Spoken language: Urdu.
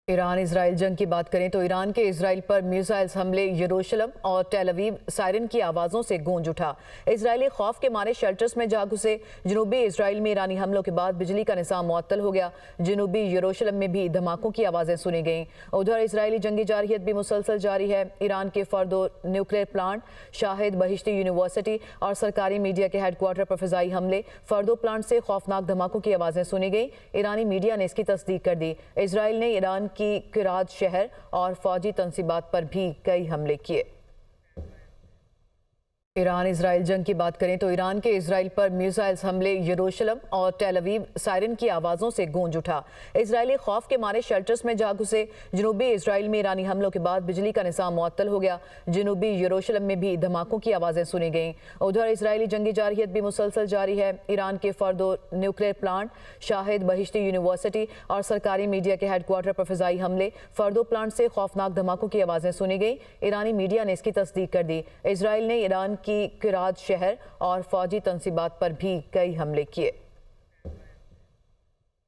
ایران اسرائیل جنگ کی بات کریں تو ایران کے اسرائیل پر میزائلز حملے یروشلم اور ٹیل اویو سائرن کی آوازوں سے گونج اٹھا۔ اسرائیلی خوف کے مارے شیلٹرز میں جا گھسے۔ جنوبی اسرائیل میں ایرانی حملوں کے بعد بجلی کا نظام معطل ہو گیا۔ جنوبی یروشلم میں بھی دھماکوں کی آوازیں سنی گئیں۔ ادھر اسرائیلی جنگی جارحیت بھی مسلسل جاری ہے۔ ایران کے فردو نیوکلیئر پلانٹ، شاہد بہشتی یونیورسٹی اور سرکاری میڈیا کے ہیڈ کوارٹر پر فضائی حملے، فردو پلانٹ سے خوفناک دھماکوں کی آوازیں سنی گئیں۔ ایرانی میڈیا نے اس کی تصدیق کر دی۔ اسرائیل نے ایران کی کراد شہر اور فوجی تنصیبات پر بھی کئی حملے کیے۔ ایران اسرائیل جنگ کی بات کریں تو ایران کے اسرائیل پر میزائلز حملے یروشلم اور ٹیل اویو سائرن کی آوازوں سے گونج اٹھا۔ اسرائیلی خوف کے مارے شیلٹرز میں جا گھسے۔ جنوبی اسرائیل میں ایرانی حملوں کے بعد بجلی کا نظام معطل ہو گیا۔ جنوبی یروشلم میں بھی دھماکوں کی آوازیں سنی گئیں۔ ادھر اسرائیلی جنگی جارحیت بھی مسلسل جاری ہے۔ ایران کے فردو نیوکلیئر پلانٹ، شاہد بہشتی یونیورسٹی اور سرکاری میڈیا کے ہیڈ کوارٹر پر فضائی حملے، فردو پلانٹ سے خوفناک دھماکوں کی آوازیں سنی گئیں۔ ایرانی میڈیا نے اس کی تصدیق کر دی۔ اسرائیل نے ایران کی کراد شہر اور فوجی تنصیبات پر بھی کئی حملے کیے۔